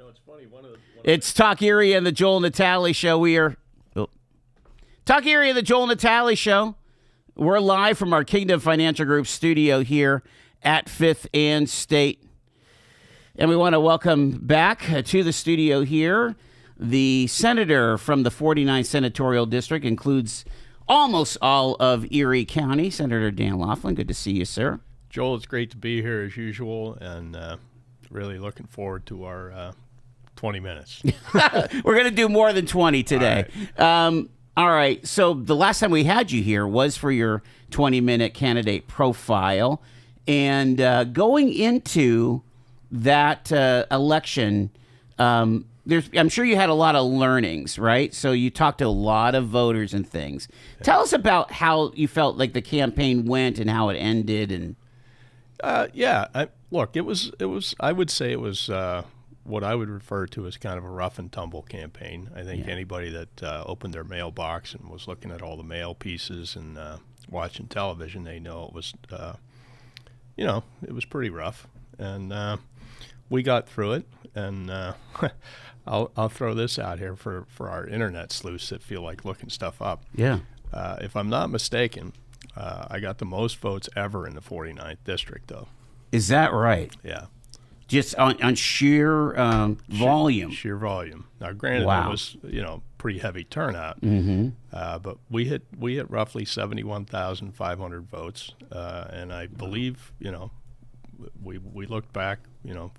It's funny. It's Talk Erie and the Joel Natale Show. Talk Erie and the Joel Natale Show. We're live from our Kingdom Financial Group studio here at 5th and State. And we want to welcome back to the studio here the senator from the 49th Senatorial District, includes almost all of Erie County, Senator Dan Laughlin. Good to see you, sir. Joel, it's great to be here as usual, and really looking forward to our 20 minutes. We're going to do more than 20 today. All right. So the last time we had you here was for your 20-minute candidate profile. And going into that election, I'm sure you had a lot of learnings, right? So you talked to a lot of voters and things. Yeah. Tell us about how you felt like the campaign went and how it ended. And look, it was. I would say it was what I would refer to as kind of a rough and tumble campaign. I think anybody that opened their mailbox and was looking at all the mail pieces and watching television, they know it was, it was pretty rough. And we got through it. And I'll throw this out here for our internet sleuths that feel like looking stuff up. Yeah. If I'm not mistaken, I got the most votes ever in the 49th district, though. Is that right? Yeah. Just on sheer volume. Sheer volume. Now, granted, wow. It was pretty heavy turnout, but we hit roughly 71,500 votes, and I believe we looked back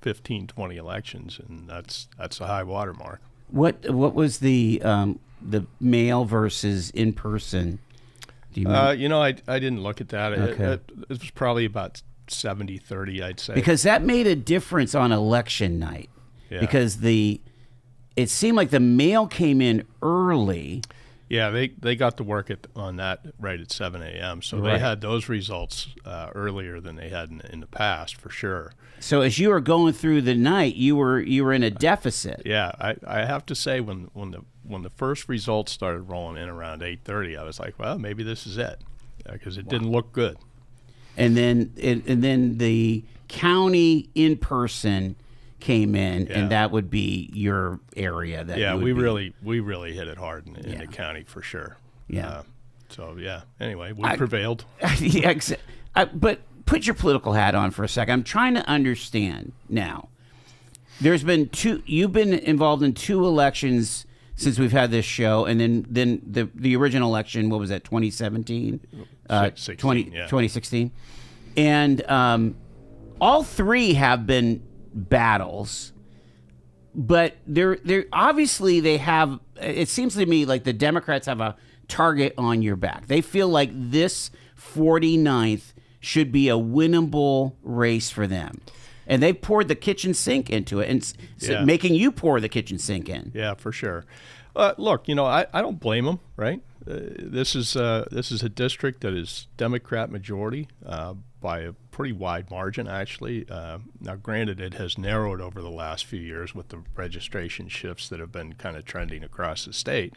15, 20 elections, and that's a high watermark. What was the mail versus in person? Do you I didn't look at that. Okay. It was probably about 70-30, I'd say. Because that made a difference on election night. Yeah. Because it seemed like the mail came in early. Yeah, they got to work on that right at 7 a.m. So right. They had those results earlier than they had in the past, for sure. So as you were going through the night, you were in a deficit. Yeah, I have to say when the first results started rolling in around 8:30, I was like, well, maybe this is it, because it didn't look good. And then the county in person came in, and that would be your area. We really hit it hard in the county for sure. Yeah. Anyway, we prevailed. But put your political hat on for a second. I'm trying to understand now. There's been you've been involved in 2 elections since we've had this show, and then the original election, what was that, 2017? 2016. And all 3 have been battles, but they're obviously they have, it seems to me like the Democrats have a target on your back. They feel like this 49th should be a winnable race for them. And they poured the kitchen sink into it, and making you pour the kitchen sink in. Yeah, for sure. Look, I don't blame them, right? This is a district that is Democrat majority by a pretty wide margin, actually. Now, granted, it has narrowed over the last few years with the registration shifts that have been kind of trending across the state.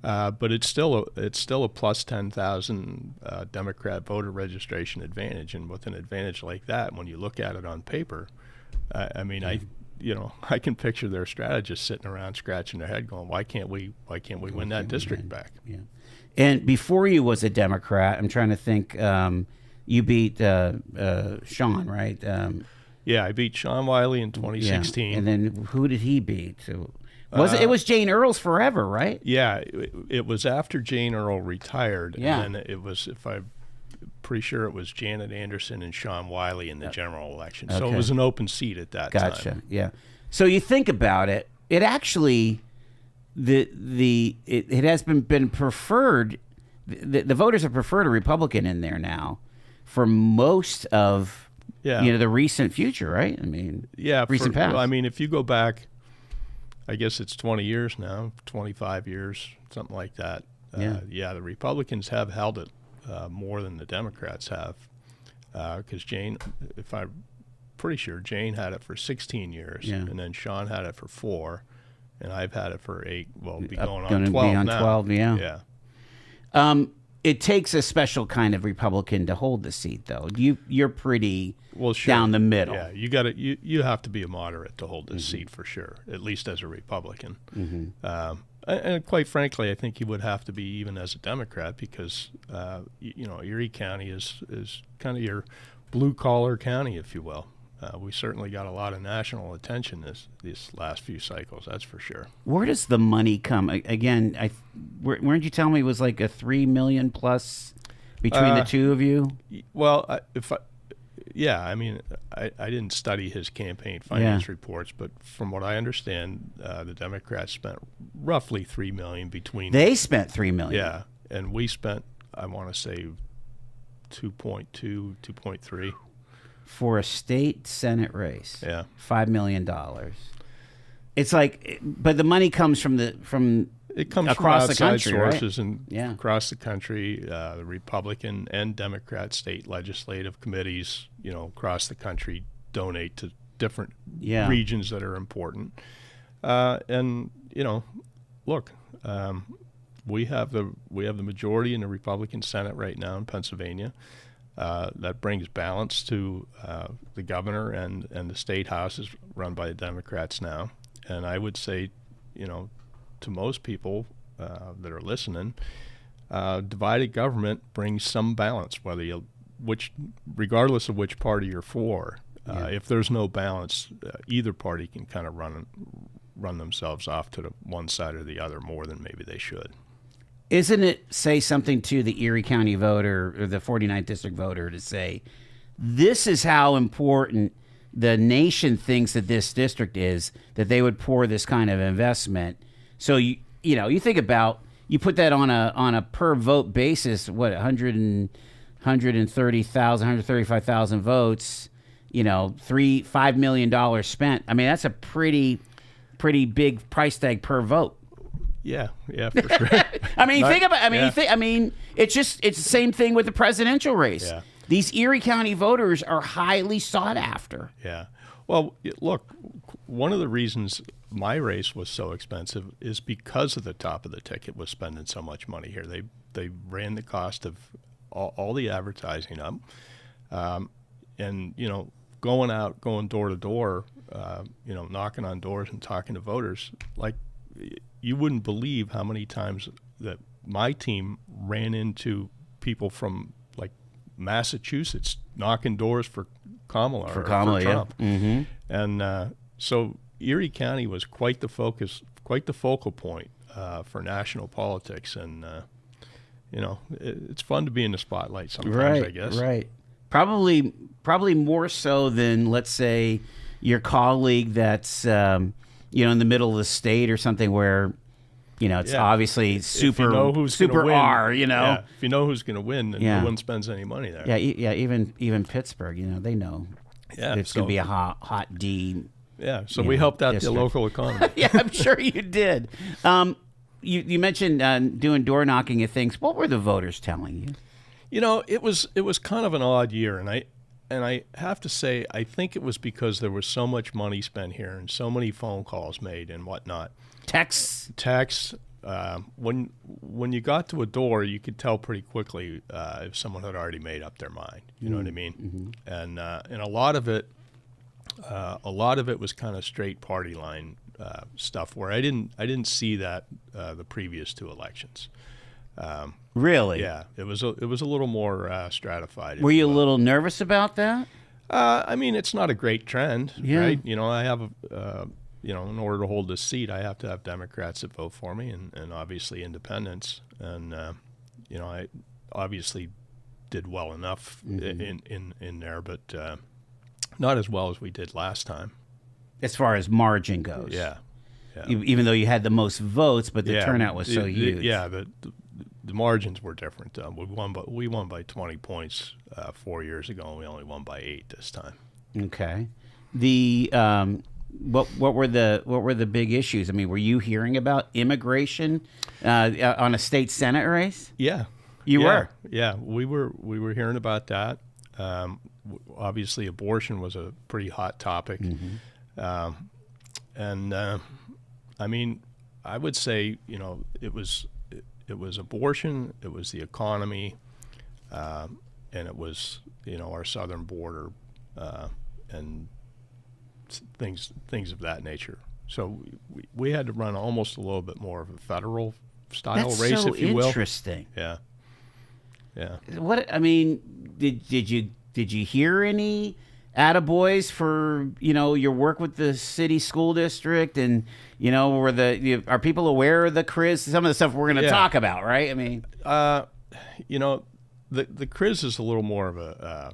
But it's still a plus 10,000 Democrat voter registration advantage, and with an advantage like that, when you look at it on paper, I can picture their strategists sitting around scratching their head, going, "Why can't we win that district back?" Yeah. And before you was a Democrat, I'm trying to think. You beat Sean, right? I beat Sean Wiley in 2016. Yeah. And then who did he beat? So, it was Jane Earls forever, right? Yeah, it was after Jane Earl retired. Yeah. And then it was, pretty sure it was Janet Anderson and Sean Wiley in the general election. So it was an open seat at that time. Gotcha. Yeah. So you think about it, it actually it has been preferred. The voters have preferred a Republican in there now for most of the recent future, right? I mean, recent past. I mean, if you go back, I guess it's 20 years now, 25 years, something like that. The Republicans have held it more than the Democrats have, because Jane, I'm pretty sure Jane had it for 16 years, and then Sean had it for 4, and I've had it for 8. Well, be going on 12 now. 12, yeah. it takes a special kind of Republican to hold the seat, though. You're pretty Well, sure. down the middle. Yeah, you have to be a moderate to hold this seat for sure, at least as a Republican. And quite frankly, I think you would have to be even as a Democrat because Erie County is kind of your blue collar county, if you will. We certainly got a lot of national attention these last few cycles, that's for sure. Where does the money come? Again, weren't you telling me it was like a $3 million plus between the two of you? Well, I didn't study his campaign finance reports, but from what I understand, the Democrats spent roughly $3 million between. They spent $3 million. Yeah, and we spent, I want to say, 2.2, 2.3. For a state Senate race. Yeah. $5 million. It's like, but the money comes from it comes across from the country, sources, right? and across the country, the Republican and Democrat state legislative committees, across the country donate to different regions that are important. And look, we have the majority in the Republican Senate right now in Pennsylvania. That brings balance to the governor and the state house is run by the Democrats now. And I would say, to most people that are listening, divided government brings some balance, regardless of which party you're for. If there's no balance, either party can kind of run themselves off to the one side or the other more than maybe they should. Isn't it say something to the Erie County voter or the 49th District voter to say, this is how important the nation thinks that this district is, that they would pour this kind of investment? So, you think about, you put that on a per vote basis, what, 130,000, 135,000 votes, $5 million spent. I mean, that's a pretty big price tag per vote. Yeah, for sure. I mean, think about. It's the same thing with the presidential race. Yeah. These Erie County voters are highly sought after. Yeah. Well, look, one of the reasons my race was so expensive is because of the top of the ticket was spending so much money here. They ran the cost of all the advertising up, and going door to door, knocking on doors and talking to voters like. You wouldn't believe how many times that my team ran into people from like Massachusetts knocking doors for Kamala or for Trump. Yeah. Mm-hmm. And so Erie County was quite the focal point for national politics. And, it's fun to be in the spotlight sometimes, I guess. Right. Probably more so than, let's say, your colleague that's in the middle of the state or something where, it's obviously super R, Yeah, if you know who's going to win, then no one spends any money there. Yeah, even Pittsburgh, they know. Yeah, it's going to be a hot D. Yeah, so we helped out the local economy. Yeah, I'm sure you did. You mentioned doing door knocking and things. What were the voters telling you? It was kind of an odd year, and I have to say, I think it was because there was so much money spent here and so many phone calls made and whatnot. Texts. When you got to a door, you could tell pretty quickly if someone had already made up their mind. You know what I mean? Mm-hmm. And a lot of it was kind of straight party line stuff where I didn't see that the previous two elections. Really? Yeah, it was a little more stratified. Were you a little nervous about that? It's not a great trend, right? I have in order to hold this seat, I have to have Democrats that vote for me, and obviously independents. And I obviously did well enough in there, but not as well as we did last time. As far as margin goes, yeah. Even though you had the most votes, but the turnout was so huge. The margins were different. We won by 20 points 4 years ago, and we only won by 8 this time. Okay. What were the big issues? I mean, were you hearing about immigration on a state Senate race? Yeah, you were. Yeah, we were hearing about that. Obviously, abortion was a pretty hot topic, and I would say it abortion, it was the economy, and it was our southern border and things of that nature. So we had to run almost a little bit more of a federal style That's race, so if you will. interesting. Yeah. What I mean, did you hear any attaboys for your work with the city school district, and are people aware of the CRIS? Some of the stuff we're going to talk about, right? I mean, the CRIS is a little more of a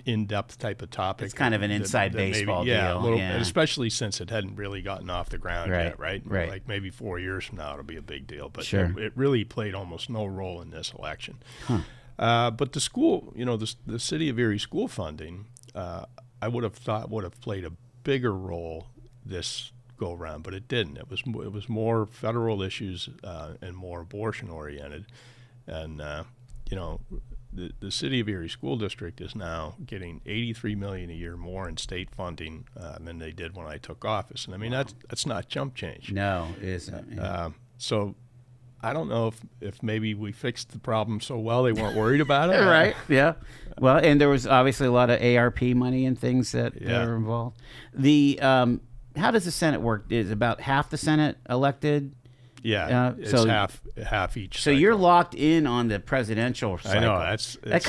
in-depth type of topic. It's kind of an inside baseball deal, especially since it hadn't really gotten off the ground yet, right? Right. Like maybe 4 years from now it'll be a big deal, but sure. it really played almost no role in this election. Huh. But the school, the City of Erie school funding, I would have thought would have played a bigger role this go around, but it didn't. It was more federal issues and more abortion oriented, and the City of Erie School District is now getting $83 million a year more in state funding than they did when I took office, and I mean that's not chump change. No, it isn't. Yeah. So I don't know if maybe we fixed the problem so well they weren't worried about it. Right. Yeah. Well, and there was obviously a lot of ARP money and things that are involved. The how does the Senate work? Is about half the Senate elected? Yeah, it's so half each. So cycle. you're locked in on the presidential cycle. I know that's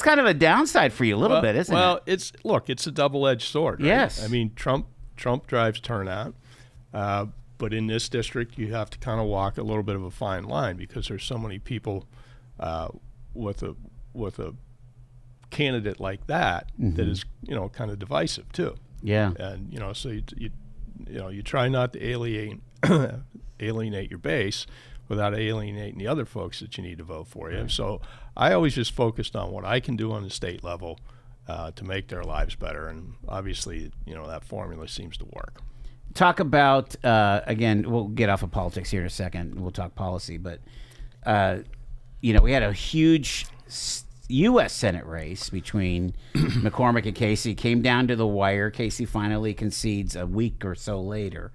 kind of a downside for you a little bit, isn't it? Well, it's a double-edged sword. Right? Yes. I mean, Trump drives turnout, but in this district, you have to kind of walk a little bit of a fine line because there's so many people with a candidate like that that is kind of divisive too. Yeah. And so you try not to alienate your base without alienating the other folks that you need to vote for you. Right. So I always just focused on what I can do on the state level to make their lives better, and obviously that formula seems to work. Talk about again, we'll get off of politics here in a second. We'll talk policy, but we had a huge U.S. Senate race between McCormick and Casey. Came down to the wire. Casey finally concedes a week or so later.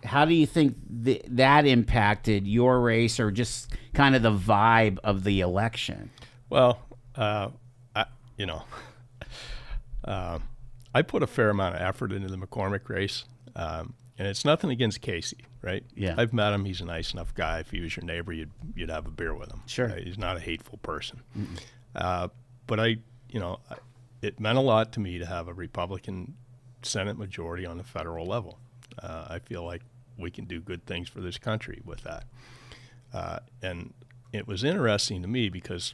How do you think that impacted your race, or just kind of the vibe of the election? Well, I put a fair amount of effort into the McCormick race, and it's nothing against Casey, right? Yeah. I've met him. He's a nice enough guy. If he was your neighbor, you'd have a beer with him. Sure. He's not a hateful person. But it meant a lot to me to have a Republican Senate majority on the federal level. I feel like we can do good things for this country with that. And it was interesting to me because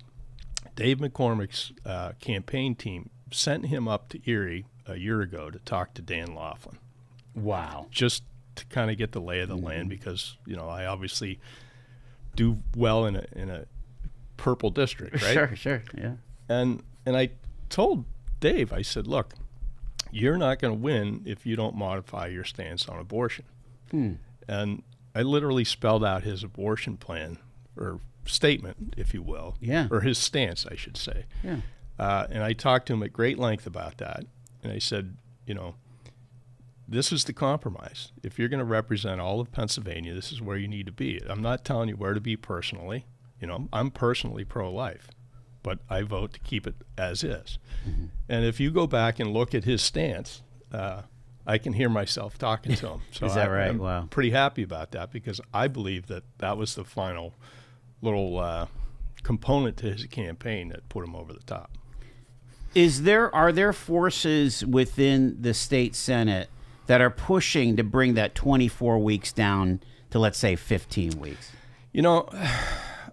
Dave McCormick's campaign team sent him up to Erie a year ago to talk to Dan Laughlin. Wow. Just to kind of get the lay of the land because, I obviously do well in a purple district, right? Sure, yeah. And I told Dave, I said, look, you're not going to win if you don't modify your stance on abortion. And I literally spelled out his abortion plan, or statement, if you will. Yeah. Or his stance, I should say. Yeah. And I talked to him at great length about that. And I said, this is the compromise. If you're going to represent all of Pennsylvania, this is where you need to be. I'm not telling you where to be personally. I'm personally pro-life, but I vote to keep it as is. Mm-hmm. And if you go back and look at his stance, I can hear myself talking to him. So is that right? I'm wow. pretty happy about that because I believe that was the final little component to his campaign that put him over the top. Are there forces within the state Senate that are pushing to bring that 24 weeks down to, let's say, 15 weeks? I'm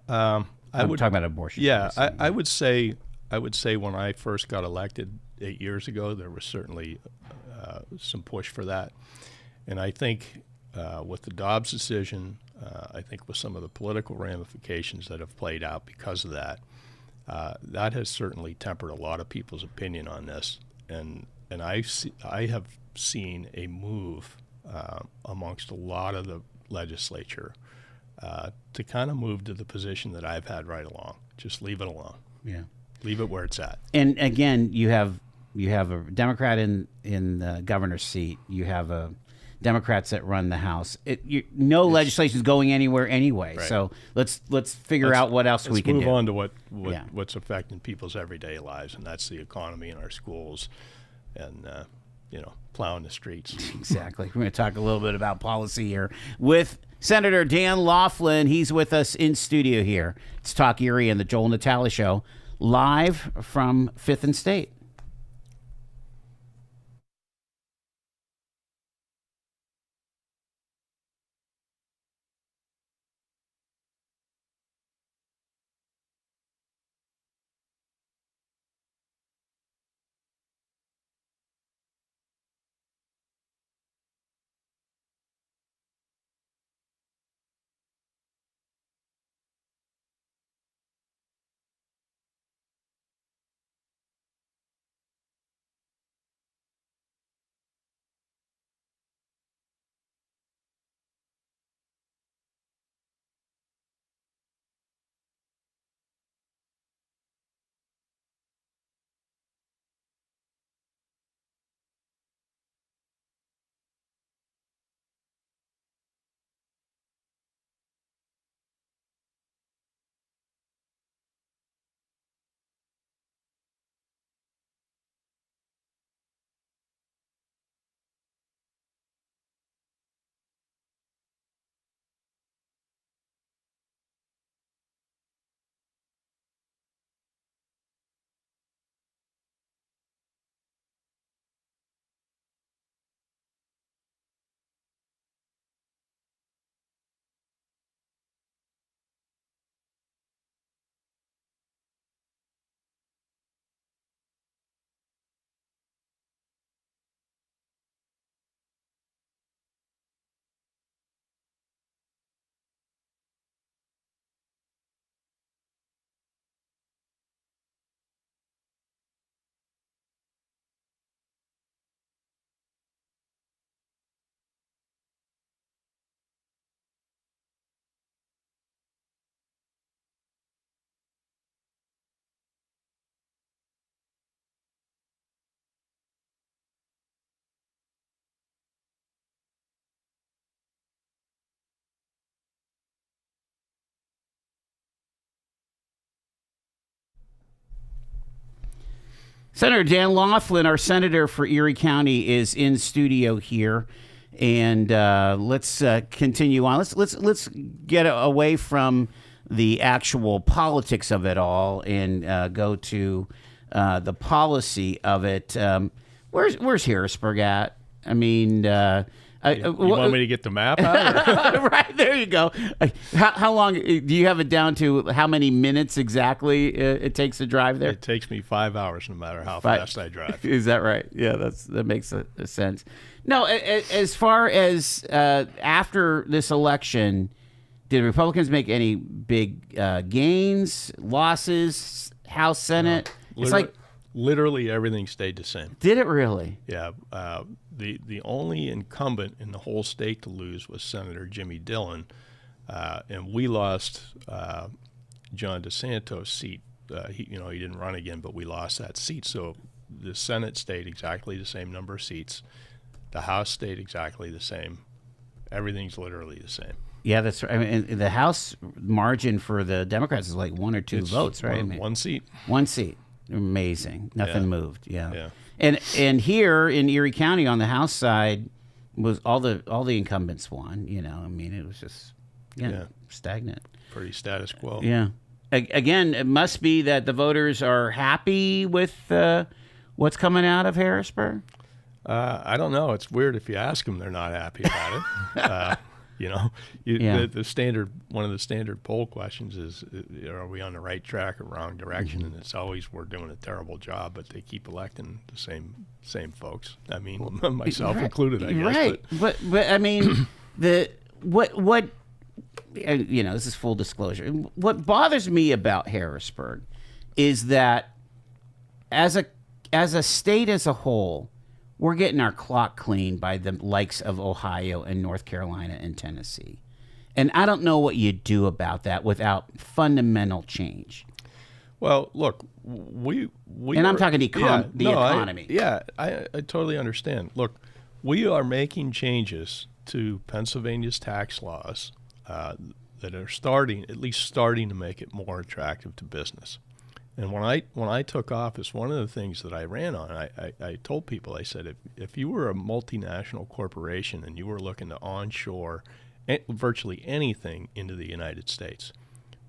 talking about abortion. Yeah, I would say when I first got elected 8 years ago, there was certainly some push for that. And I think with the Dobbs decision, I think with some of the political ramifications that have played out because of that, that has certainly tempered a lot of people's opinion on this. And I have seen a move amongst a lot of the legislature to kind of move to the position that I've had right along. Just leave it alone. Yeah. Leave it where it's at. And again, you have a Democrat in the governor's seat. You have a Democrats that run the House. No legislation is going anywhere anyway. Right. So let's figure out what else we can move do. on to what's affecting people's everyday lives, and that's the economy in our schools, and plowing the streets. Exactly. We're going to talk a little bit about policy here with Senator Dan Laughlin. He's with us in studio here. It's Talk Erie and the Joel Natale Show, live from 5th and State. Senator Dan Laughlin, our senator for Erie County, is in studio here, and let's continue on. Let's get away from the actual politics of it all and go to the policy of it. Where's Harrisburg at? I mean, you want me to get the map out? Right, there you go. How long do you have it down to? How many minutes exactly it takes to drive there? It takes me 5 hours, no matter how fast I drive. Is that right? Yeah, that makes a sense. No, as far as after this election, did Republicans make any big gains, losses, House, Senate? It's like literally everything stayed the same. Did it really? Yeah. The only incumbent in the whole state to lose was Senator Jimmy Dillon, and we lost John DeSanto's seat. He didn't run again, but we lost that seat. So the Senate stayed exactly the same number of seats. The House stayed exactly the same. Everything's literally the same. Yeah, that's right. I mean, the House margin for the Democrats is like 1 or 2 votes, right? One seat. One seat. Amazing. Nothing moved. Yeah. Yeah. And here in Erie County on the House side was all the incumbents won. I mean, it was just stagnant. Pretty status quo. Yeah. Again, it must be that the voters are happy with what's coming out of Harrisburg. I don't know. It's weird if you ask them, they're not happy about it. The standard, one of the standard poll questions is, are we on the right track or wrong direction? And it's always, we're doing a terrible job, but they keep electing the same folks. I mean, myself included, I guess. Right. But I mean, what this is full disclosure. What bothers me about Harrisburg is that as a state as a whole, we're getting our clock cleaned by the likes of Ohio and North Carolina and Tennessee. And I don't know what you do about that without fundamental change. Well, look, we and I'm talking the economy. I totally understand. Look, We are making changes to Pennsylvania's tax laws that are at least starting to make it more attractive to business. And when I took office, one of the things that I ran on, I told people, I said, if you were a multinational corporation and you were looking to onshore virtually anything into the United States,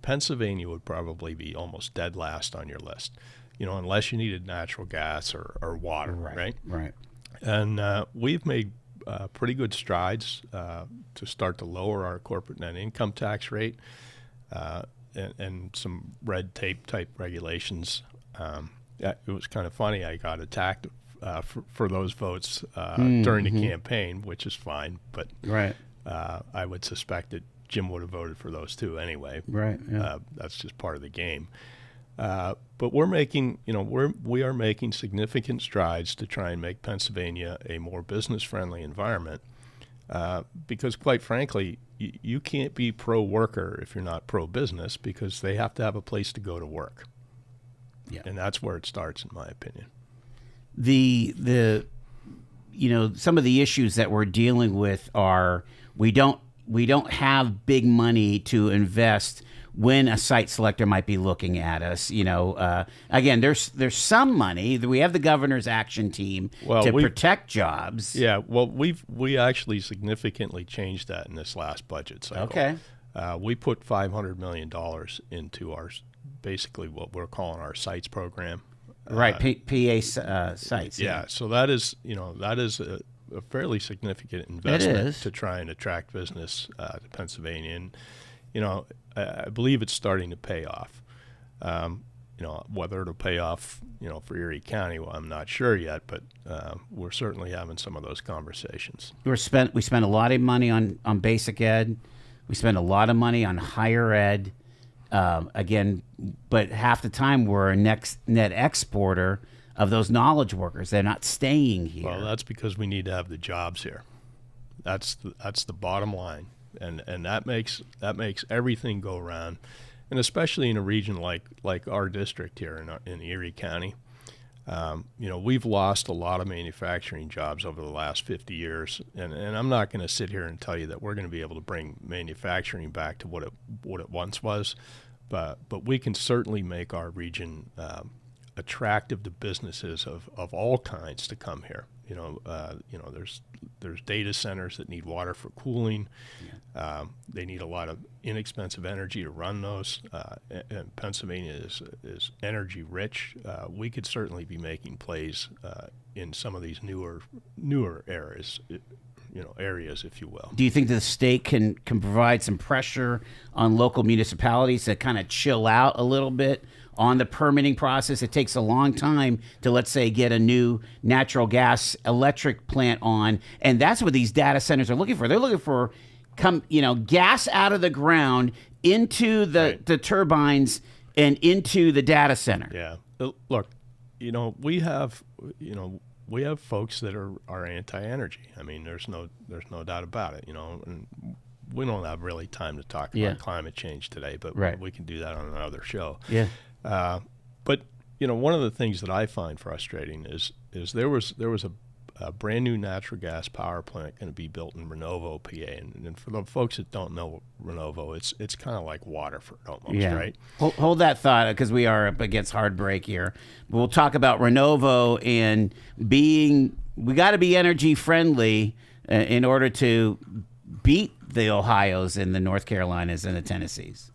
Pennsylvania would probably be almost dead last on your list, unless you needed natural gas or water, right? Right. And we've made pretty good strides to start to lower our corporate net income tax rate and some red tape type regulations. It was kind of funny. I got attacked for those votes during the campaign, which is fine, but Right. I would suspect that Jim would have voted for those too anyway. Right. Yeah. That's just part of the game. But we are making significant strides to try and make Pennsylvania a more business-friendly environment. Because quite frankly, you can't be pro-worker if you're not pro-business, because they have to have a place to go to work. Yeah. And that's where it starts, in my opinion. The some of the issues that we're dealing with are we don't have big money to invest when a site selector might be looking at us. Again, there's some money. We have the governor's action team to protect jobs. Yeah, well, we actually significantly changed that in this last budget cycle. Okay. We put $500 million into basically what we're calling our sites program. Right, PA sites. Yeah, so that is a fairly significant investment to try and attract business to Pennsylvania, and I believe it's starting to pay off. Whether it'll pay off, for Erie County, well, I'm not sure yet, but we're certainly having some of those conversations. We spent a lot of money on basic ed. We spend a lot of money on higher ed. Again, but half the time we're a net exporter of those knowledge workers. They're not staying here. Well, that's because we need to have the jobs here. That's the bottom line, and that makes everything go around, and especially in a region like our district here in Erie County. We've lost a lot of manufacturing jobs over the last 50 years, and I'm not going to sit here and tell you that we're going to be able to bring manufacturing back to what it once was, but we can certainly make our region attractive to businesses of all kinds to come here. There's data centers that need water for cooling. Yeah. They need a lot of inexpensive energy to run those. And Pennsylvania is energy rich. We could certainly be making plays in some of these newer areas. Areas, if you will. Do you think the state can provide some pressure on local municipalities to kind of chill out a little bit on the permitting process? It takes a long time to, let's say, get a new natural gas electric plant on, and that's what these data centers are looking for. They're looking for gas out of the ground into the turbines and into the data center. Yeah. Look, we have folks that are anti-energy. I mean, there's no doubt about it. And we don't have really time to talk about climate change today, but we can do that on another show. Yeah. But one of the things that I find frustrating is there was a brand new natural gas power plant going to be built in Renovo, PA, and for the folks that don't know Renovo, it's kind of like Waterford almost, right? Hold that thought, because we are up against hard break here. We'll talk about Renovo and we got to be energy friendly in order to beat the Ohios and the North Carolinas and the Tennessees.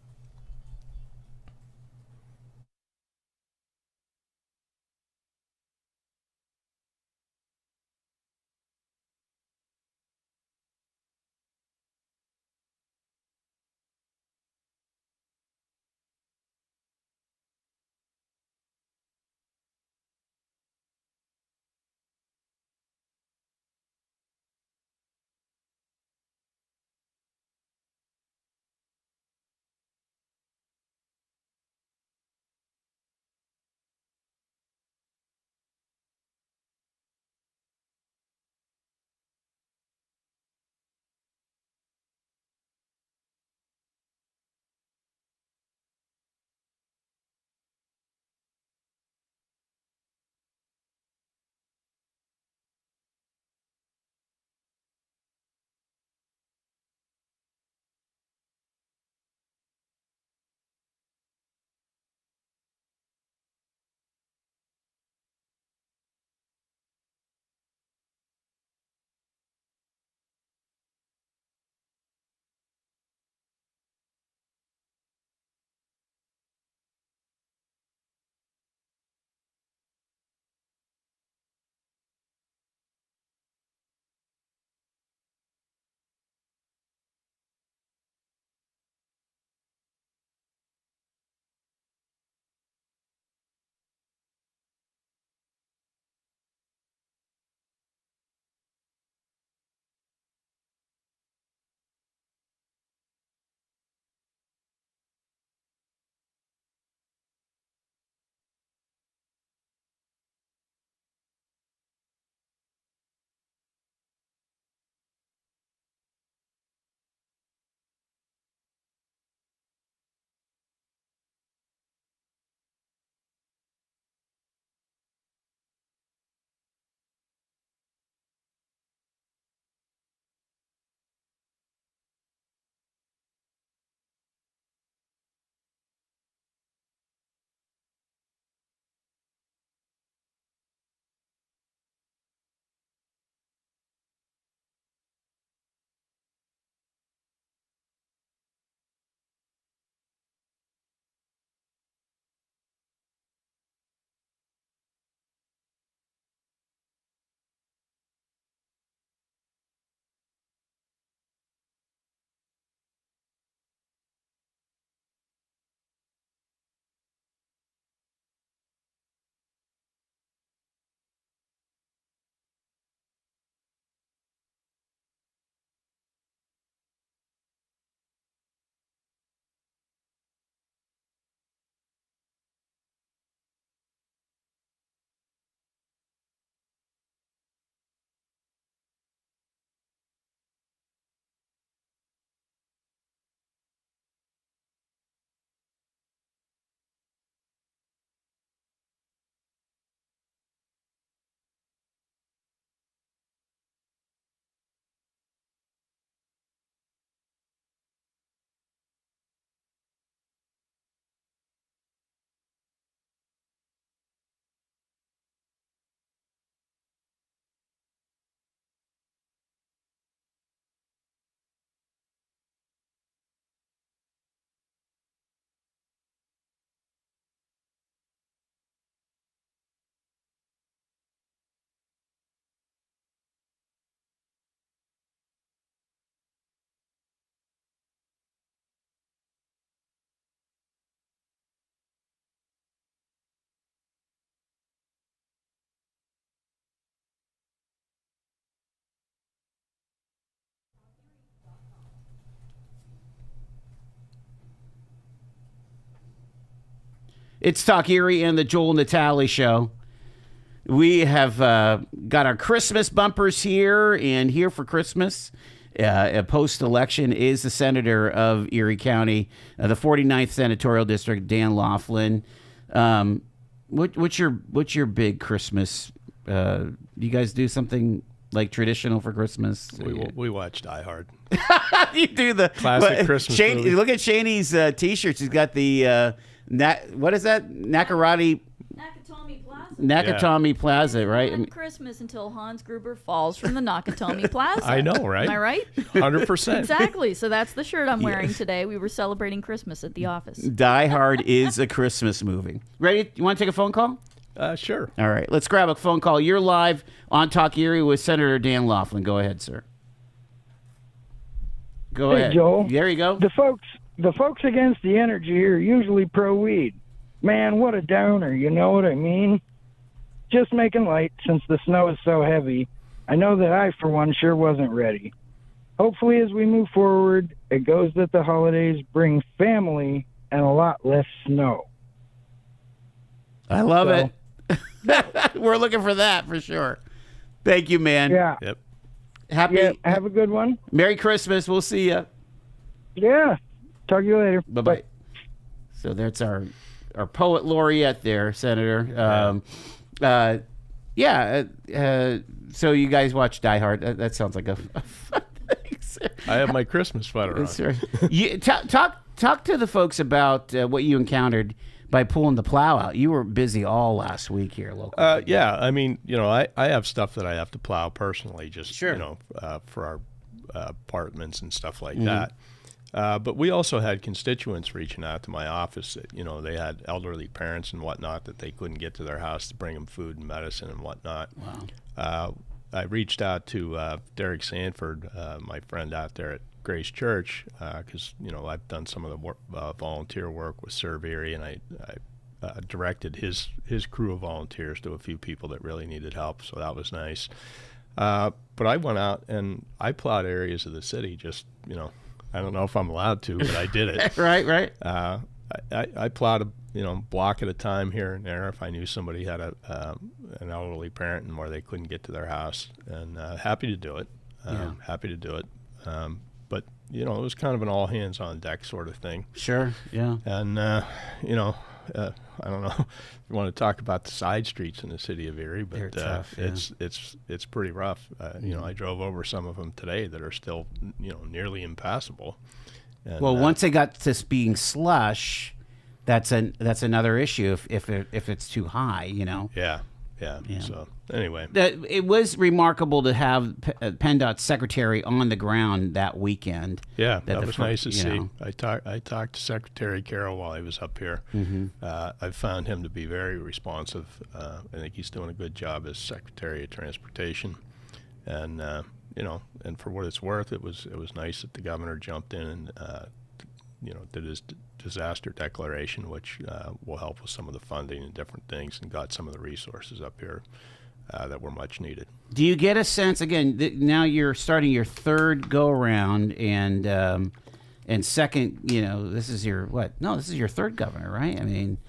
It's Talk Erie and the Joel Natale Show. We have got our Christmas bumpers here, and here for Christmas, post-election, is the senator of Erie County, the 49th Senatorial District, Dan Laughlin. What's your big Christmas? Do you guys do something like traditional for Christmas? We watch Die Hard. You do the classic Christmas movie. Look at Shaney's T-shirts. He's got the what is that? Nakatomi Plaza, right? And Christmas until Hans Gruber falls from the Nakatomi Plaza. I know, right? Am I right? 100%. Exactly. So that's the shirt I'm wearing today. We were celebrating Christmas at the office. Die Hard is a Christmas movie. Ready? You want to take a phone call? Sure. All right. Let's grab a phone call. You're live on Talk Erie with Senator Dan Laughlin. Go ahead, sir. Go ahead. Joel. There you go. The folks against the energy are usually pro-weed. Man, what a downer, you know what I mean? Just making light since the snow is so heavy. I know that I, for one, sure wasn't ready. Hopefully, as we move forward, it goes that the holidays bring family and a lot less snow. I love it. We're looking for that for sure. Thank you, man. Yeah. Yep. Happy. Yeah, have a good one. Merry Christmas. We'll see you. Yeah. Talk to you later. Bye-bye. So that's our poet laureate there, Senator. So you guys watch Die Hard. That sounds like a fun thing, sir. I have my Christmas sweater on. That's right. Talk to the folks about what you encountered by pulling the plow out. You were busy all last week here locally. Yeah, I mean, I have stuff that I have to plow personally, just Sure. for our apartments and stuff like that. But we also had constituents reaching out to my office that, they had elderly parents and whatnot that they couldn't get to their house to bring them food and medicine and whatnot. Wow. I reached out to Derek Sanford, my friend out there at Grace Church, because, I've done some of the volunteer work with Serve Erie, and I directed his crew of volunteers to a few people that really needed help, so that was nice. But I went out and I plowed areas of the city just, I don't know if I'm allowed to, but I did it. Right. I plowed a block at a time here and there if I knew somebody had an elderly parent and where they couldn't get to their house, and happy to do it. Happy to do it. But it was kind of an all hands on deck sort of thing. Sure. Yeah. And I don't know if you want to talk about the side streets in the city of Erie, but They're tough, yeah. it's pretty rough. I drove over some of them today that are still nearly impassable. And, once they got to being slush, that's another issue if it's too high, Yeah. So anyway, it was remarkable to have PennDOT's secretary on the ground that weekend. Yeah, that was nice to see. know. I talked to Secretary Carroll while he was up here. I found him to be very responsive. I think he's doing a good job as Secretary of Transportation, and and for what it's worth, it was nice that the governor jumped in and did his disaster declaration, which will help with some of the funding and different things, and got some of the resources up here that were much needed. Do you get a sense again? Now you're starting your third go around, and second, this is your what? No, this is your third governor, right? I mean,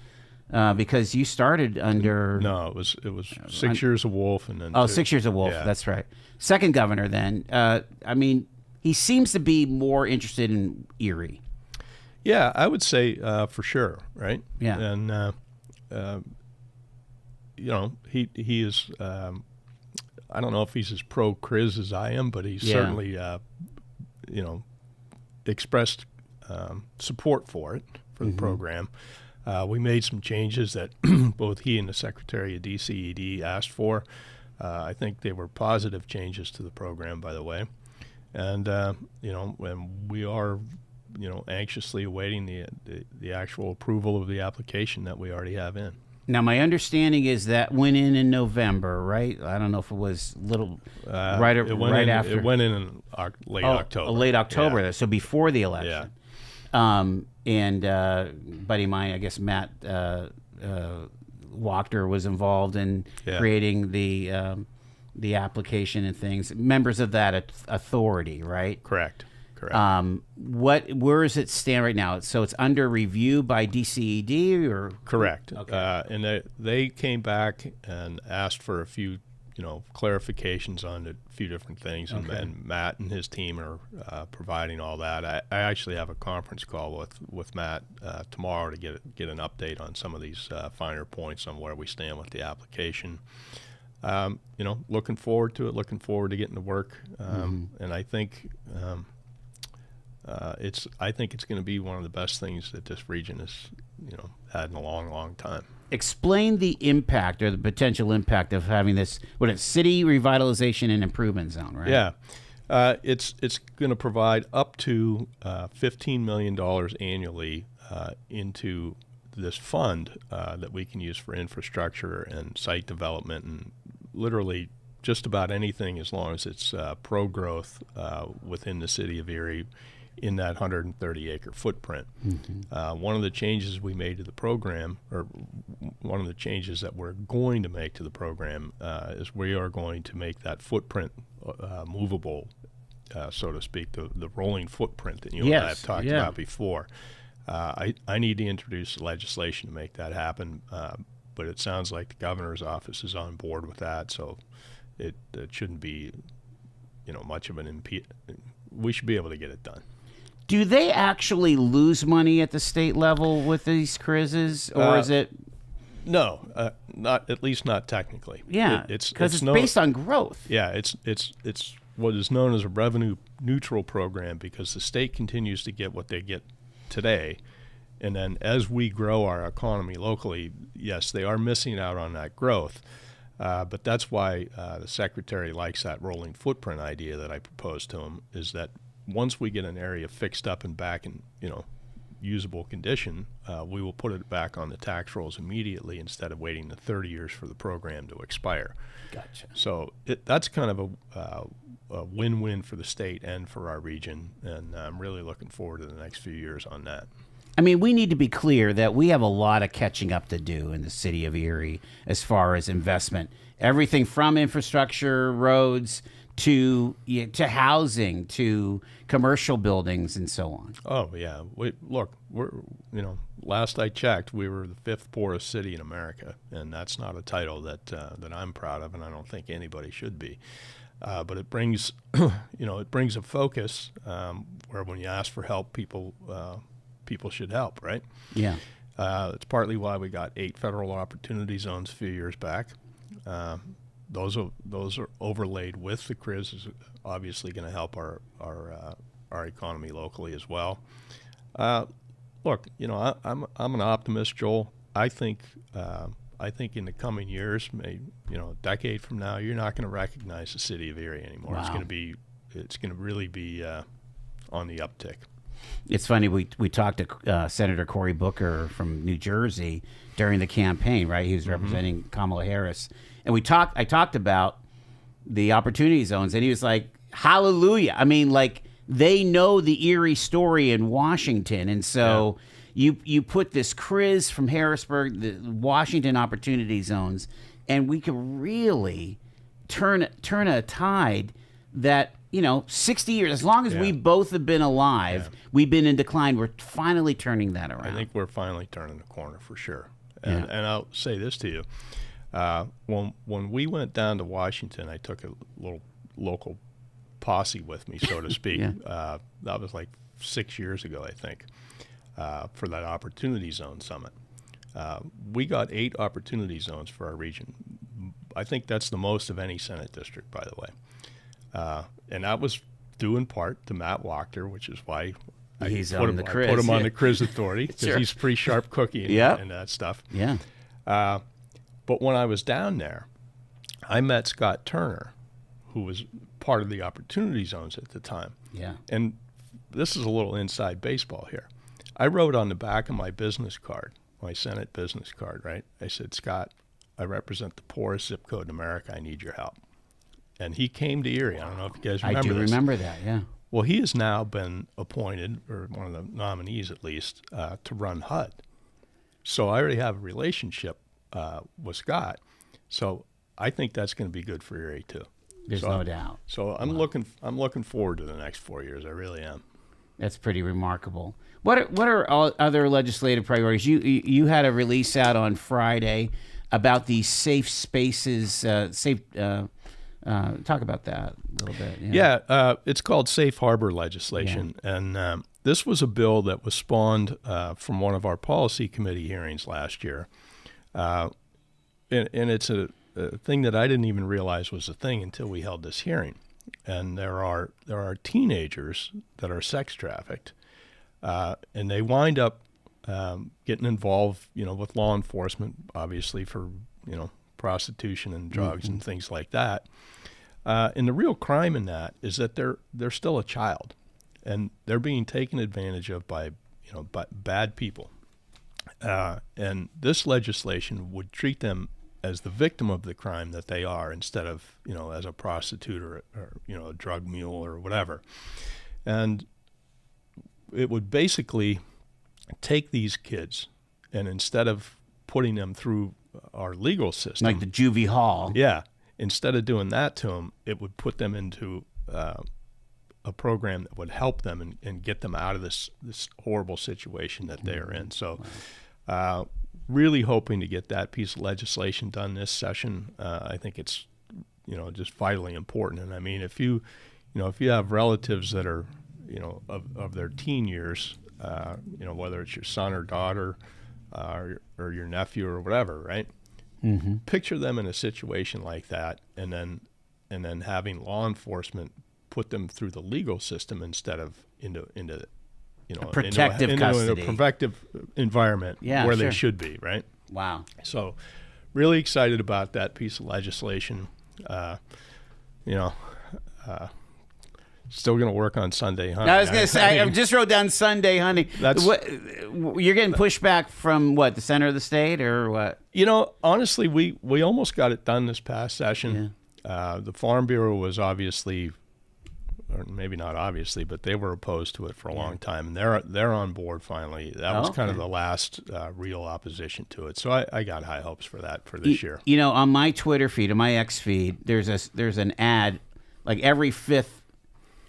because you started under. No, it was 6 years of Wolf, and then 6 years of Wolf. Yeah. That's right. Second governor, then. I mean, he seems to be more interested in Erie. Yeah, I would say for sure, right? Yeah. And he is. I don't know if he's as pro Criz as I am, but he's certainly expressed support for it, for the program. We made some changes that both he and the Secretary of DCED asked for. I think they were positive changes to the program, by the way. And and we are anxiously awaiting the actual approval of the application that we already have in. Now, my understanding is that went in November, right? I don't know if it was little right after. It went in late October. Late October, Yeah. so before the election. And buddy of mine, I guess Matt Wachter was involved in creating the application and things. Members of that authority, right? Correct. Correct. Where does it stand right now? So it's under review by DCED, or Correct. Okay. And they came back and asked for a few, clarifications on a few different things, and Matt and his team are providing all that. I actually have a conference call with Matt tomorrow to get an update on some of these finer points on where we stand with the application. Looking forward to it. Looking forward to getting to work. And I think it's going to be one of the best things that this region has had in a long, long time. Explain the impact or the potential impact of having this, city revitalization and improvement zone, right? Yeah. It's going to provide up to $15 million annually into this fund that we can use for infrastructure and site development and literally just about anything, as long as it's pro-growth within the city of Erie in that 130-acre footprint. One of the changes we made to the program, or one of the changes that we're going to make to the program, is we are going to make that footprint movable, so to speak, the rolling footprint that you and I have talked about before. I need to introduce legislation to make that happen, but it sounds like the governor's office is on board with that, so it shouldn't be, much of an impediment. We should be able to get it done. Do they actually lose money at the state level with these crizzes, or is it? No, not at least not technically. Yeah, because it's based on growth. Yeah, it's what is known as a revenue neutral program because the state continues to get what they get today, and then as we grow our economy locally, yes, they are missing out on that growth. But that's why the secretary likes that rolling footprint idea that I proposed to him, is that once we get an area fixed up and back in, usable condition, we will put it back on the tax rolls immediately instead of waiting the 30 years for the program to expire. Gotcha. So that's kind of a win-win for the state and for our region, and I'm really looking forward to the next few years on that. I mean, we need to be clear that we have a lot of catching up to do in the city of Erie as far as investment. Everything from infrastructure, roads, to housing, to commercial buildings, and so on. Oh yeah, we're last I checked, we were the 5th poorest city in America, and that's not a title that I'm proud of, and I don't think anybody should be. But it brings, it brings a focus where when you ask for help, people should help, right? Yeah. It's partly why we got 8 federal opportunity zones a few years back. Those are overlaid with the CRIZ is obviously going to help our economy locally as well. Look, I'm an optimist, Joel. I think in the coming years, maybe a decade from now, you're not going to recognize the city of Erie anymore. Wow. It's going to really be on the uptick. It's funny, we talked to Senator Cory Booker from New Jersey during the campaign, right? He was representing Kamala Harris. And I talked about the opportunity zones, and he was like, hallelujah. I mean, like, they know the Erie story in Washington. And so you put this CRIZ from Harrisburg, the Washington opportunity zones, and we could really turn a tide that, 60 years, as long as we both have been alive, we've been in decline. We're finally turning that around. I think we're finally turning the corner for sure. And I'll say this to you. When we went down to Washington, I took a little local posse with me, so to speak. That was like 6 years ago, I think, for that Opportunity Zone Summit. We got 8 opportunity zones for our region. I think that's the most of any Senate district, by the way. And that was due in part to Matt Wachter, which is why I put him on the CRIZ Authority, because he's a pretty sharp cookie and that stuff. Yeah. But when I was down there, I met Scott Turner, who was part of the Opportunity Zones at the time. Yeah. And this is a little inside baseball here. I wrote on the back of my business card, my Senate business card, right? I said, Scott, I represent the poorest zip code in America. I need your help. And he came to Erie. I don't know if you guys remember this. I do remember that, yeah. Well, he has now been appointed, or one of the nominees at least, to run HUD. So I already have a relationship with Scott. So I think that's going to be good for Erie too. There's no doubt. So I'm looking forward to the next 4 years. I really am. That's pretty remarkable. What are all other legislative priorities? You had a release out on Friday about these safe spaces. Talk about that a little bit. Yeah, it's called Safe Harbor legislation, and this was a bill that was spawned from one of our policy committee hearings last year, and it's a thing that I didn't even realize was a thing until we held this hearing. And there are teenagers that are sex trafficked, and they wind up getting involved, with law enforcement, obviously for prostitution and drugs and things like that. And the real crime in that is that they're still a child, and they're being taken advantage of by bad people. And this legislation would treat them as the victim of the crime that they are, instead of as a prostitute or a drug mule or whatever. And it would basically take these kids, and instead of putting them through our legal system, like the juvie hall. Yeah. Instead of doing that to them, it would put them into a program that would help them and get them out of this horrible situation that they are in. So really hoping to get that piece of legislation done this session. I think it's, just vitally important. And I mean, if you have relatives that are, of their teen years, whether it's your son or daughter or your nephew or whatever, right? Mm-hmm. Picture them in a situation like that, and then having law enforcement put them through the legal system instead of into protective custody, into a protective environment where they should be, right? Wow. So really excited about that piece of legislation. Still going to work on Sunday hunting. I was going to say, I just wrote down Sunday hunting. You're getting pushback from what, the center of the state, or what? Honestly, we almost got it done this past session. Yeah. The Farm Bureau was obviously, or maybe not obviously, but they were opposed to it for a long time, and they're on board finally. That was kind of the last real opposition to it. So I got high hopes for that for this year. On my Twitter feed, on my X feed, there's an ad, like every fifth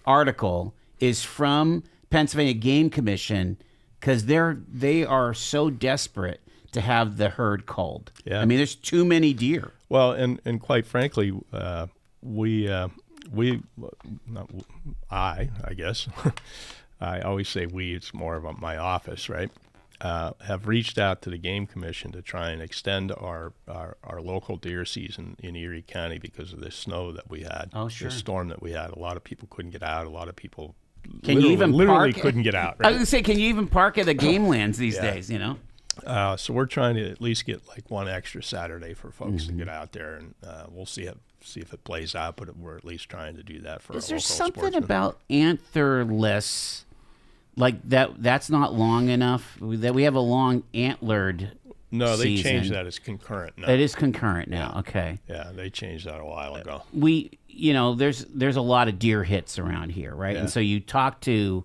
article is from Pennsylvania Game Commission, because they are so desperate to have the herd culled. Yeah. I mean, there's too many deer. Well, and quite frankly, I guess, I always say we, it's more of my office, right? Have reached out to the Game Commission to try and extend our local deer season in Erie County because of the snow that we had. Oh, sure. The storm that we had. A lot of people couldn't get out. A lot of people literally couldn't get out. Right? I was going to say, can you even park at the game lands these days, So we're trying to at least get like one extra Saturday for folks to get out there, and we'll see if it plays out, but we're at least trying to do that for Is our there local something sportsmen. about antlerless, like that's not long enough, that we have a long antlered No, they season? changed that as concurrent now. It is concurrent now. Okay. Yeah, they changed that a while ago. There's a lot of deer hits around here, right? Yeah. And so you talk to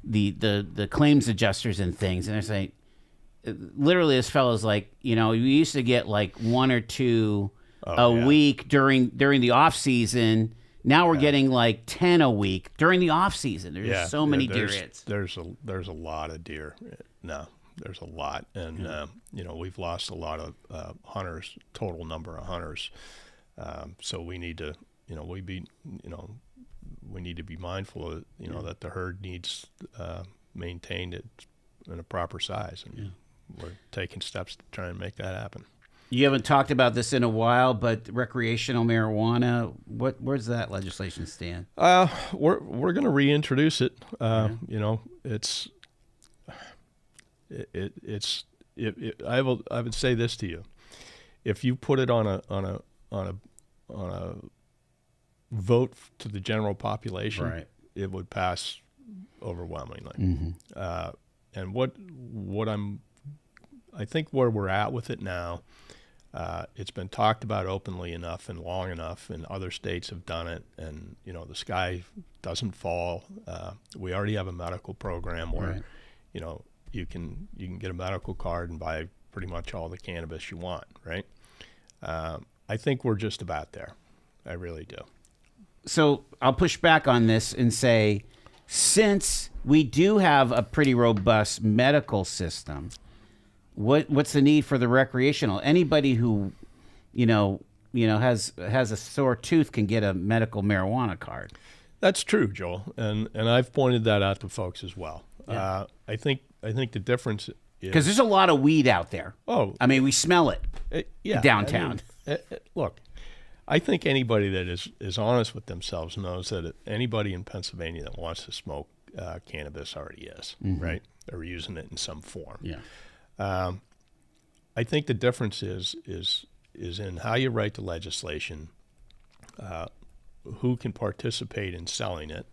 the claims adjusters and things, and they're saying, literally, this fellow's like, we used to get like one or two week during the off season. Now we're getting like 10 a week during the off season. There's so many deer hits. There's a lot of deer. No, there's a lot, and we've lost a lot of hunters. Total number of hunters. So we need to, we need to be mindful of, that the herd needs maintained in a proper size, and we're taking steps to try and make that happen. You haven't talked about this in a while, but recreational marijuana, where's that legislation stand? We're going to reintroduce it. I would say this to you: if you put it on a vote to the general population, right, it would pass overwhelmingly. Mm-hmm. And I think where we're at with it now. It's been talked about openly enough and long enough, and other states have done it, and the sky doesn't fall. We already have a medical program where you can get a medical card and buy pretty much all the cannabis you want, right? I think we're just about there. I really do. So I'll push back on this and say, since we do have a pretty robust medical system, what's the need for the recreational? Anybody who, has a sore tooth can get a medical marijuana card. That's true, Joel, and I've pointed that out to folks as well. Yeah. I think the difference is because there's a lot of weed out there. Oh, I mean, we smell it yeah, downtown. Look, I think anybody that is honest with themselves knows that anybody in Pennsylvania that wants to smoke cannabis already is, right? They're using it in some form. Yeah. I think the difference is in how you write the legislation, who can participate in selling it,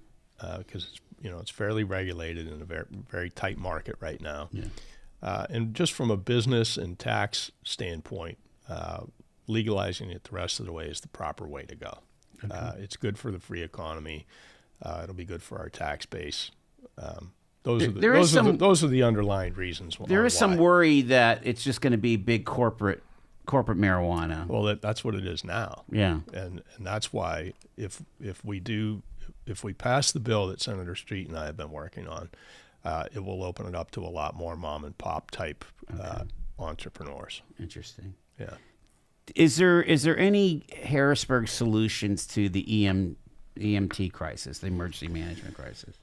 because it's fairly regulated in a very, very tight market right now. Yeah. And just from a business and tax standpoint, legalizing it the rest of the way is the proper way to go. Okay. It's good for the free economy. It'll be good for our tax base. Those are the underlying reasons. There is some worry that it's just going to be big corporate marijuana. Well, that's what it is now. Yeah, and that's why if we pass the bill that Senator Street and I have been working on, it will open it up to a lot more mom and pop type entrepreneurs. Interesting. Yeah. Is there any Harrisburg solutions to the EMT crisis, the emergency management crisis?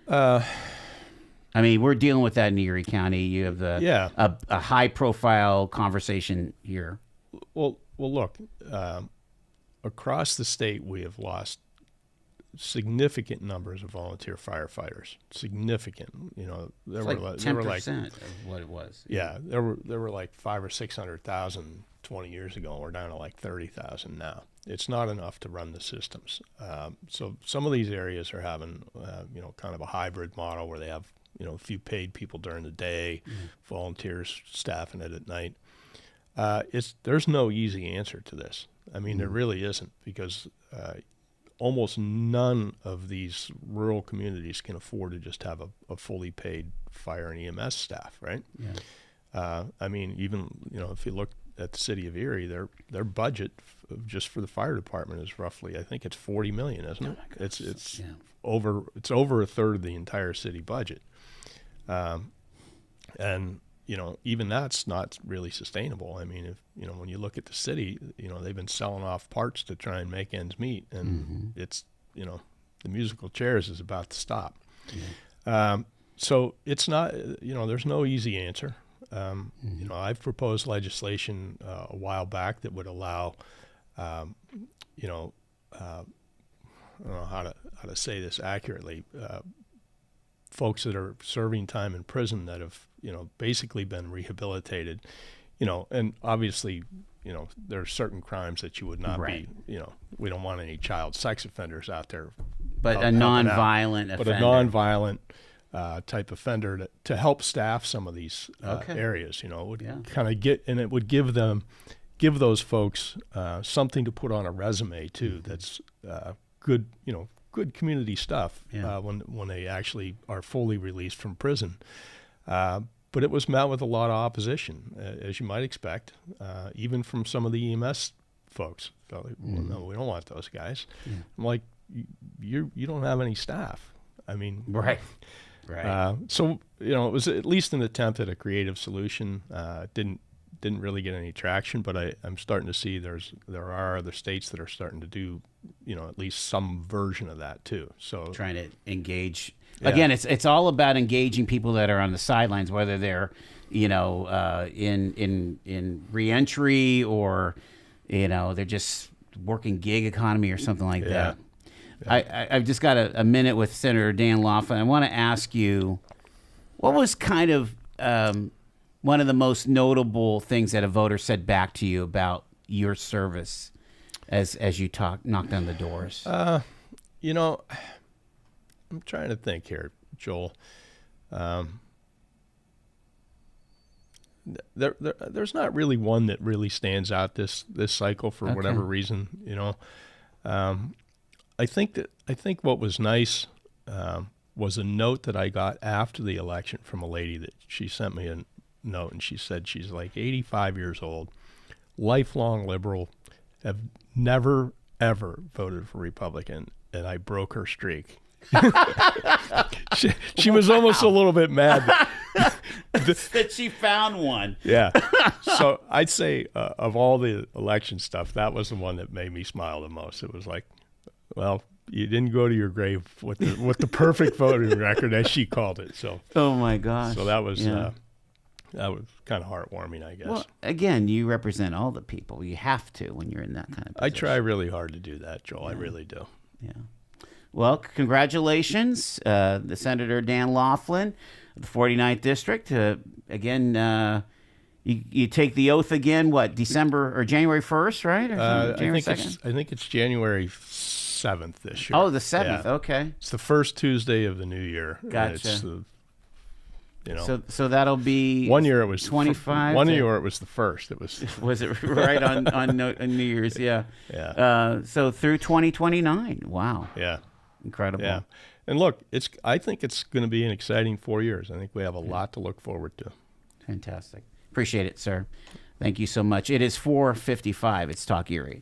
I mean, we're dealing with that in Erie County. You have a high profile conversation here. Well, look, across the state, we have lost significant numbers of volunteer firefighters. Significant, there were like 10% of what it was. Yeah, there were like 500,000 or 600,000 20 years ago. We're down to like 30,000 now. It's not enough to run the systems. So some of these areas are having, kind of a hybrid model where they have, a few paid people during the day, volunteers staffing it at night. There's no easy answer to this. I mean, there really isn't, because almost none of these rural communities can afford to just have a fully paid fire and EMS staff, right? Yeah. I mean, even, if you look at the city of Erie, their budget just for the fire department is roughly, I think it's $40 million, isn't it? It's over a third of the entire city budget. And even that's not really sustainable. I mean, when you look at the city, they've been selling off parts to try and make ends meet, and it's, the musical chairs is about to stop. So it's not, there's no easy answer. I've proposed legislation a while back that would allow, I don't know how to say this accurately, folks that are serving time in prison that have, basically been rehabilitated, and obviously, there are certain crimes that you would not be, we don't want any child sex offenders out there. But a nonviolent offender. But a nonviolent type offender to help staff some of these areas, it would kind of it would give those folks something to put on a resume too. That's good, good community stuff when they actually are fully released from prison. But it was met with a lot of opposition, as you might expect, even from some of the EMS folks. Felt like, well, no, we don't want those guys. I'm like, you don't have any staff. I mean, right. So it was at least an attempt at a creative solution. Didn't really get any traction, but I'm starting to see there are other states that are starting to do at least some version of that too. So trying to engage again, it's all about engaging people that are on the sidelines, whether they're in reentry or they're just working gig economy or something like that. I've just got a minute with Senator Dan Laughlin. I want to ask you, what was kind of one of the most notable things that a voter said back to you about your service as you knocked on the doors? I'm trying to think here, Joel. There's not really one that really stands out this cycle for whatever reason. I think what was nice was a note that I got after the election from a lady that she sent me a note, and she said she's like 85 years old, lifelong liberal, have never ever voted for Republican, and I broke her streak. She was almost a little bit mad. That she found one. Yeah. So I'd say of all the election stuff, that was the one that made me smile the most. It was like, well, you didn't go to your grave with the perfect voting record, as she called it. So. Oh my gosh. So that was kind of heartwarming, I guess. Well, again, you represent all the people. You have to when you're in that kind of position. I try really hard to do that, Joel. I really do. Yeah. Well, congratulations, the Senator Dan Laughlin, of the 49th District. Again, you take the oath again, what, December or January 1st, right? Or January 2nd? I think it's January 7th this year. Oh, the 7th. Yeah. Okay. It's the first Tuesday of the new year. Gotcha. It's So that'll be 1 year it was 25. 1 year it was the first. It was was it right on New Year's? Yeah. Yeah. So through 2029. Wow. Yeah. Incredible. Yeah. And look, I think it's going to be an exciting 4 years. I think we have a lot to look forward to. Fantastic. Appreciate it, sir. Thank you so much. It is 4:55. It's Talk Erie.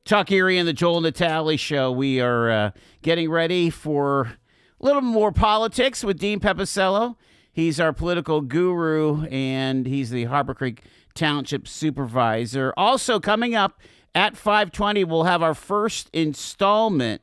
Talk Erie and the Joel Natale Show. We are getting ready for a little more politics with Dean Pepicello. He's our political guru, and he's the Harbor Creek Township Supervisor. Also coming up at 5:20, we'll have our first installment